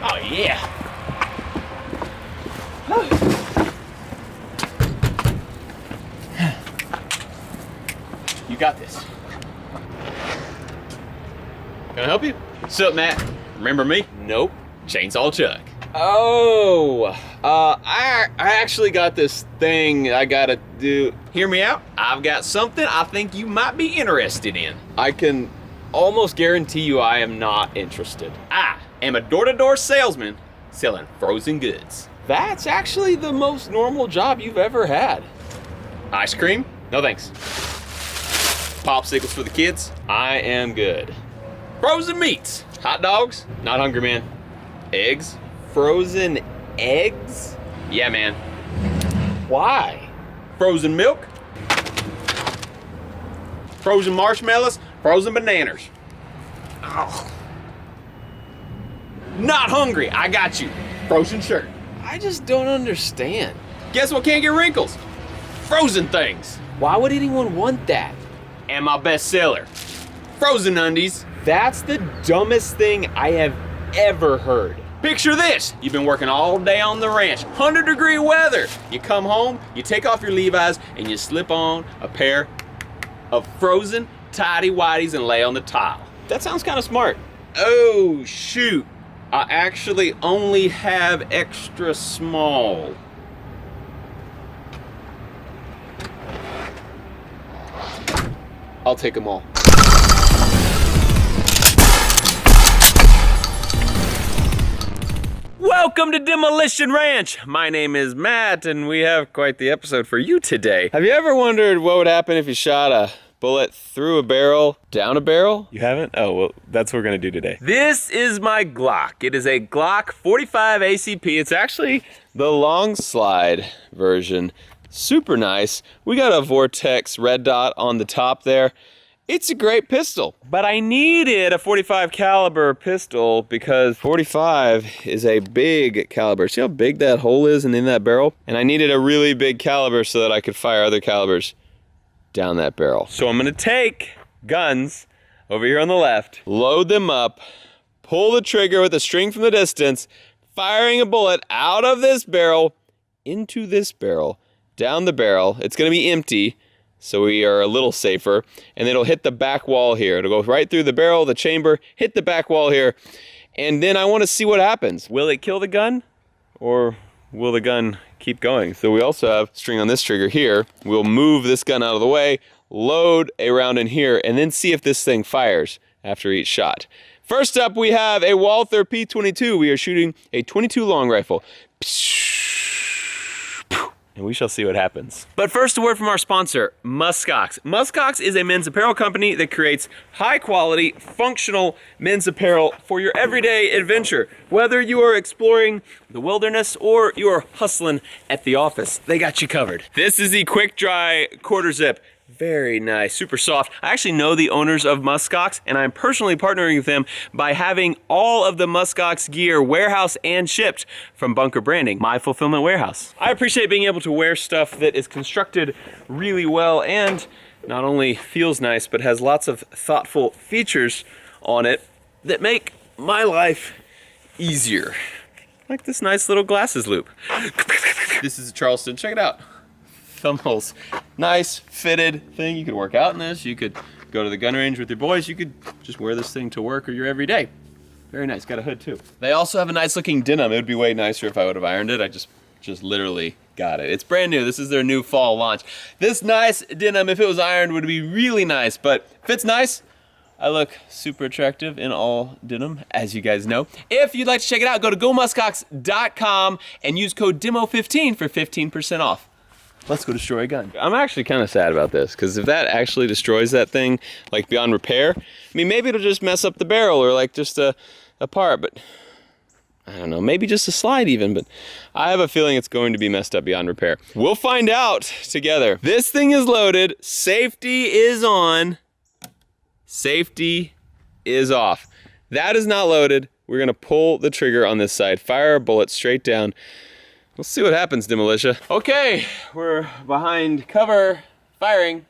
Oh, yeah. You got this. Can I help you? What's up, Matt? Remember me? Nope. Chainsaw Chuck. Oh, I actually got this thing I gotta do. Hear me out. I've got something I think you might be interested in. I can almost guarantee you I am not interested. I am a door-to-door salesman selling frozen goods. That's actually the most normal job you've ever had. Ice cream? No thanks. Popsicles for the kids? I am good. Frozen meats? Hot dogs? Not hungry, man. Eggs? Frozen eggs? Yeah, man. Why? Frozen milk? Frozen marshmallows? Frozen bananas? Oh. Not hungry, I got you. Frozen shirt. I just don't understand. Guess what can't get wrinkles? Frozen things. Why would anyone want that? And my best seller, frozen undies. That's the dumbest thing I have ever heard. Picture this, you've been working all day on the ranch, 100-degree weather. You come home, you take off your Levi's, and you slip on a pair of frozen tighty-whities and lay on the tile. That sounds kind of smart. Oh, shoot. I actually only have extra small. I'll take them all. Welcome to Demolition Ranch. My name is Matt, and we have quite the episode for you today. Have you ever wondered what would happen if you shot a bullet through a barrel, down a barrel? You haven't? Oh, well, that's what we're gonna do today. This is my Glock. It is a Glock 45 ACP. It's actually the long slide version. Super nice. We got a Vortex red dot on the top there. It's a great pistol, but I needed a 45 caliber pistol because 45 is a big caliber. See how big that hole is in that barrel? And I needed a really big caliber so that I could fire other calibers down that barrel. So I'm gonna take guns over here on the left, load them up, pull the trigger with a string from the distance, firing a bullet out of this barrel into this barrel, down the barrel. It's gonna be empty, so we are a little safer, and it'll hit the back wall here. It'll go right through the barrel, the chamber, hit the back wall here, and then I wanna see what happens. Will it kill the gun, or will the gun keep going? So we also have string on this trigger here. We'll move this gun out of the way, load a round in here, and then see if this thing fires after each shot. First up, we have a Walther P22. We are shooting a 22 long rifle. And we shall see what happens. But first, a word from our sponsor, Muskox. Muskox is a men's apparel company that creates high-quality, functional men's apparel for your everyday adventure. Whether you are exploring the wilderness or you are hustling at the office, they got you covered. This is the quick dry quarter zip. Very nice, super soft. I actually know the owners of Muskox, and I'm personally partnering with them by having all of the Muskox gear warehouse and shipped from Bunker Branding, my fulfillment warehouse. I appreciate being able to wear stuff that is constructed really well and not only feels nice, but has lots of thoughtful features on it that make my life easier. Like this nice little glasses loop. This is a Charleston, check it out. Thumbholes. Nice fitted thing. You could work out in this. You could go to the gun range with your boys. You could just wear this thing to work or your everyday. Very nice. Got a hood too. They also have a nice looking denim. It would be way nicer if I would have ironed it. I just literally got it. It's brand new. This is their new fall launch. This nice denim, if it was ironed, would be really nice, but fits nice. I look super attractive in all denim, as you guys know. If you'd like to check it out, go to gomuskox.com and use code DEMO15 for 15% off. Let's go destroy a gun. I'm actually kind of sad about this, because if that actually destroys that thing, like beyond repair, I mean, maybe it'll just mess up the barrel or like just a part, but I don't know, maybe just a slide even, but I have a feeling it's going to be messed up beyond repair. We'll find out together. This thing is loaded, safety is on, safety is off. That is not loaded. We're gonna pull the trigger on this side, fire a bullet straight down. We'll see what happens, Demolition. Okay, we're behind cover, firing.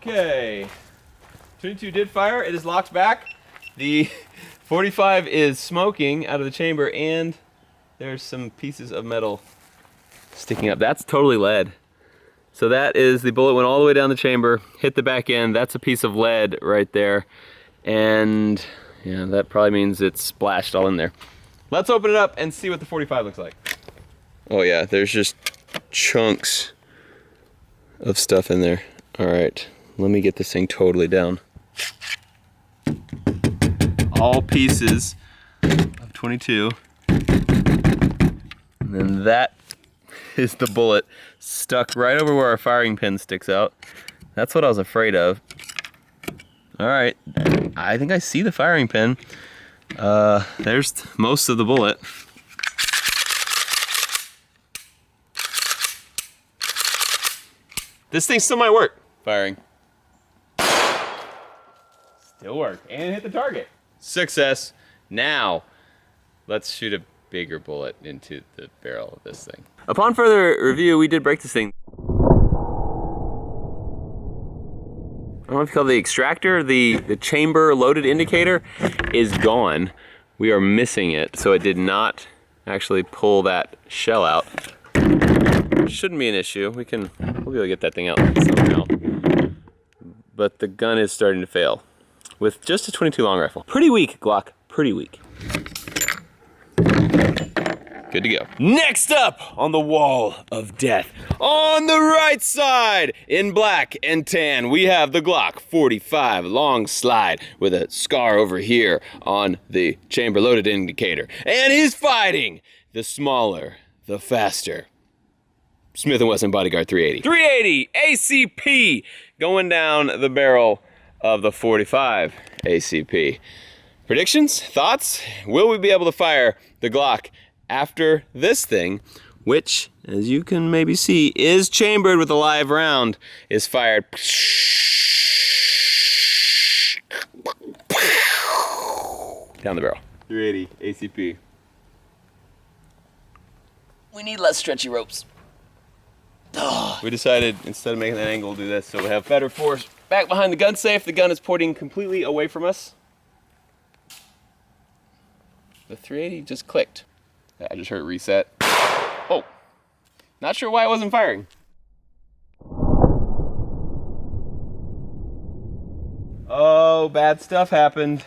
Okay. 22 did fire. It is locked back. The 45 is smoking out of the chamber, and there's some pieces of metal sticking up. That's totally lead. So that is, the bullet went all the way down the chamber, hit the back end. That's a piece of lead right there. And yeah, that probably means it's splashed all in there. Let's open it up and see what the 45 looks like. Oh yeah, there's just chunks of stuff in there. All right, let me get this thing totally down. All pieces of 22. And then that is the bullet stuck right over where our firing pin sticks out. That's what I was afraid of. All right, I think I see the firing pin. There's most of the bullet. This thing still might work. Firing. Still work, and hit the target. Success. Now, let's shoot a bigger bullet into the barrel of this thing. Upon further review, we did break this thing. I don't know if you call it the extractor, the chamber loaded indicator is gone. We are missing it, so it did not actually pull that shell out. Shouldn't be an issue. We'll be able to get that thing out somehow. But the gun is starting to fail with just a 22 long rifle. Pretty weak, Glock, pretty weak. Good to go. Next up on the wall of death, on the right side in black and tan, we have the Glock 45 long slide with a scar over here on the chamber loaded indicator. And he's fighting the smaller, the faster Smith & Wesson Bodyguard 380. 380 ACP going down the barrel of the 45 ACP. Predictions? Thoughts? Will we be able to fire the Glock after this thing, which, as you can maybe see, is chambered with a live round, is fired down the barrel? 380 ACP. We need less stretchy ropes. We decided, instead of making that angle, we'll do this, so we'll have better force back behind the gun safe. The gun is pointing completely away from us. The 380 just clicked. I just heard it reset. Oh, not sure why it wasn't firing. Oh, bad stuff happened.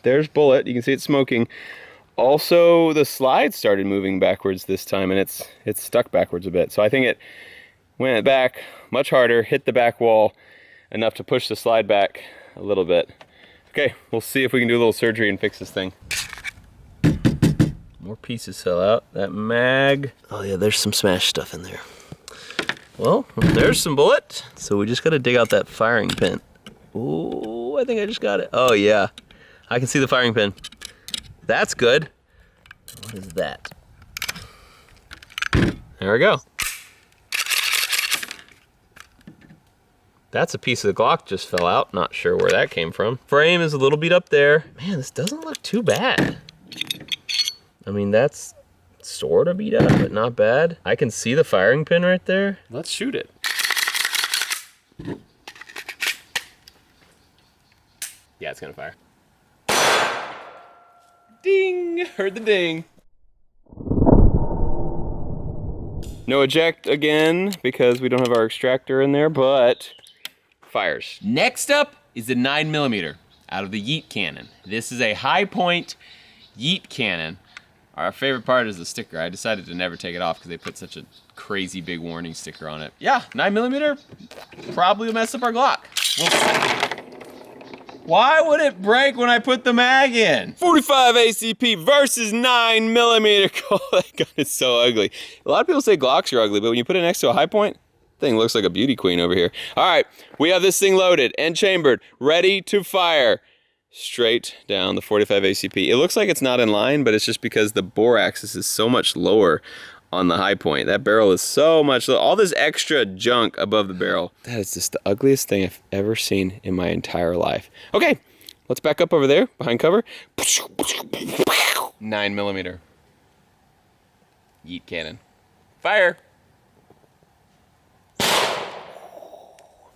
There's bullet, you can see it smoking. Also, the slide started moving backwards this time, and it's stuck backwards a bit. So I think it went back much harder, hit the back wall enough to push the slide back a little bit. Okay, we'll see if we can do a little surgery and fix this thing. More pieces fell out. That mag. Oh yeah, there's some smashed stuff in there. Well, there's some bullet. So we just gotta dig out that firing pin. Ooh, I think I just got it. Oh yeah, I can see the firing pin. That's good. What is that? There we go. That's a piece of the Glock just fell out. Not sure where that came from. Frame is a little beat up there. Man, this doesn't look too bad. I mean, that's sort of beat up, but not bad. I can see the firing pin right there. Let's shoot it. Yeah, it's gonna fire. Ding! Heard the ding. No eject again because we don't have our extractor in there, but fires. Next up is the 9mm out of the Yeet Cannon. This is a high point Yeet Cannon. Our favorite part is the sticker. I decided to never take it off because they put such a crazy big warning sticker on it. Yeah, 9mm probably will mess up our Glock. We'll see. Why would it break when I put the mag in? 45 ACP versus 9mm. Oh, that gun is so ugly. A lot of people say Glocks are ugly, but when you put it next to a high point, thing looks like a beauty queen over here. All right, we have this thing loaded and chambered, ready to fire. Straight down the 45 ACP. It looks like it's not in line, but it's just because the bore axis is so much lower on the high point. That barrel is so much lower. All this extra junk above the barrel. That is just the ugliest thing I've ever seen in my entire life. Okay, let's back up over there, behind cover. 9mm. Yeet Cannon. Fire.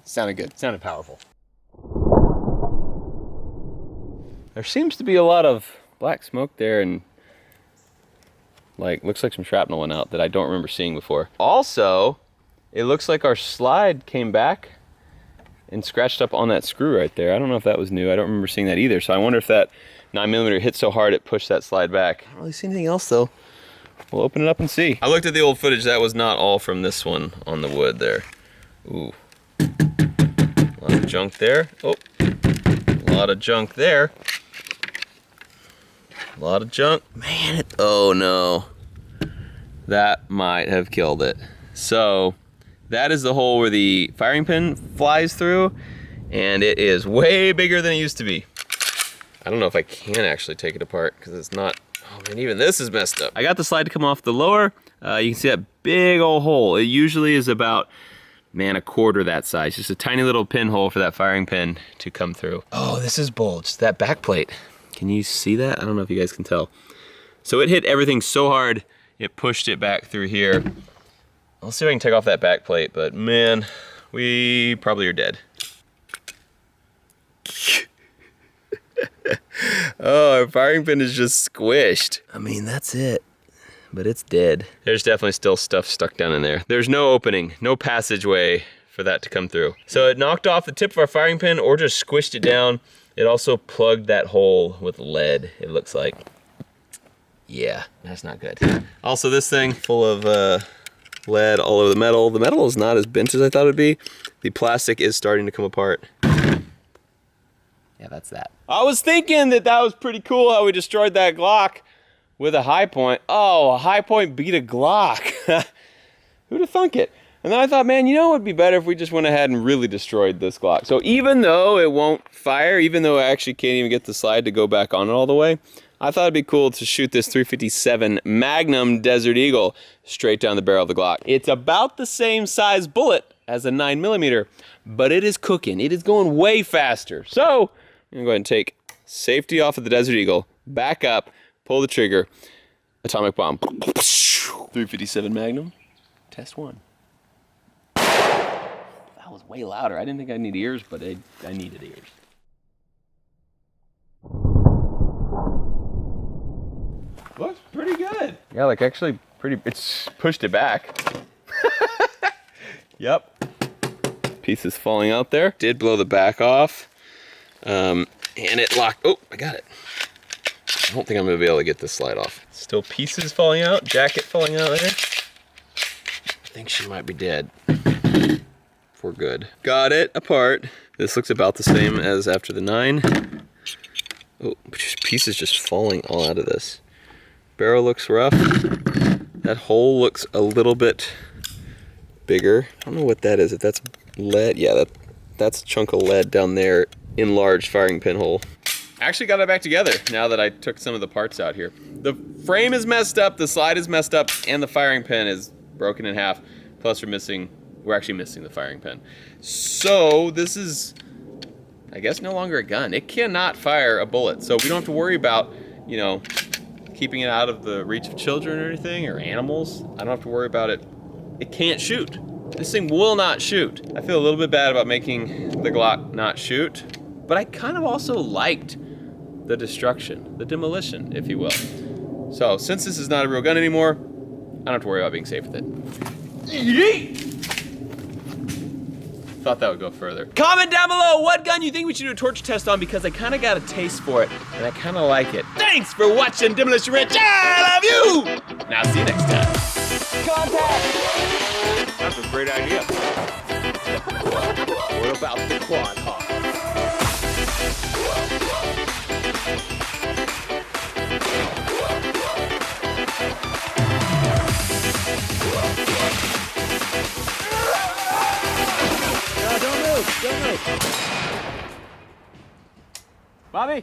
Sounded good, sounded powerful. There seems to be a lot of black smoke there, and like, looks like some shrapnel went out that I don't remember seeing before. Also, it looks like our slide came back and scratched up on that screw right there. I don't know if that was new. I don't remember seeing that either. So I wonder if that 9mm hit so hard it pushed that slide back. I don't really see anything else though. We'll open it up and see. I looked at the old footage. That was not all from this one on the wood there. Ooh. A lot of junk there. Oh, a lot of junk there. A lot of junk. Man, oh no. That might have killed it. So, that is the hole where the firing pin flies through, and it is way bigger than it used to be. I don't know if I can actually take it apart because it's not, oh man, even this is messed up. I got the slide to come off the lower. You can see that big old hole. It usually is about, man, a quarter that size. Just a tiny little pinhole for that firing pin to come through. Oh, this is bulged, that back plate. Can you see that? I don't know if you guys can tell. So it hit everything so hard, it pushed it back through here. I'll see if I can take off that back plate, but man, we probably are dead. Oh, our firing pin is just squished. I mean, that's it, but it's dead. There's definitely still stuff stuck down in there. There's no opening, no passageway for that to come through. So it knocked off the tip of our firing pin or just squished it down. It also plugged that hole with lead, it looks like. Yeah, that's not good. Also, this thing full of lead all over the metal. The metal is not as bent as I thought it would be. The plastic is starting to come apart. Yeah, that's that. I was thinking that was pretty cool how we destroyed that Glock with a high point. Oh, a high point beat a Glock. Who'd have thunk it? And then I thought, man, you know what would be better if we just went ahead and really destroyed this Glock. So even though it won't fire, even though I actually can't even get the slide to go back on it all the way, I thought it'd be cool to shoot this .357 Magnum Desert Eagle straight down the barrel of the Glock. It's about the same size bullet as a 9mm, but it is cooking. It is going way faster. So I'm gonna go ahead and take safety off of the Desert Eagle, back up, pull the trigger, atomic bomb. .357 Magnum, test one. That was way louder. I didn't think I'd need ears, but I needed ears. Looks pretty good. Yeah, like actually pretty, it's pushed it back. Yep. Pieces falling out there. Did blow the back off. And it locked, oh, I got it. I don't think I'm gonna be able to get this slide off. Still pieces falling out, jacket falling out there. I think she might be dead. For good. Got it apart. This looks about the same as after the 9. Oh, pieces just falling all out of this. Barrel looks rough. That hole looks a little bit bigger. I don't know what that is. If that's lead, yeah, that's a chunk of lead down there, enlarged firing pin hole. I actually got it back together now that I took some of the parts out here. The frame is messed up, the slide is messed up, and the firing pin is broken in half. Plus we're actually missing the firing pin. So this is, I guess, no longer a gun. It cannot fire a bullet. So we don't have to worry about, you know, keeping it out of the reach of children or anything, or animals. I don't have to worry about it. It can't shoot. This thing will not shoot. I feel a little bit bad about making the Glock not shoot, but I kind of also liked the destruction, the demolition, if you will. So since this is not a real gun anymore, I don't have to worry about being safe with it. Yeet! Thought that would go further. Comment down below what gun you think we should do a torture test on, because I kind of got a taste for it and I kind of like it. Thanks for watching Demolition Ranch. I love you! Now see you next time. Contact! That's a great idea. What about the quad hawk? Don't move! Bobby?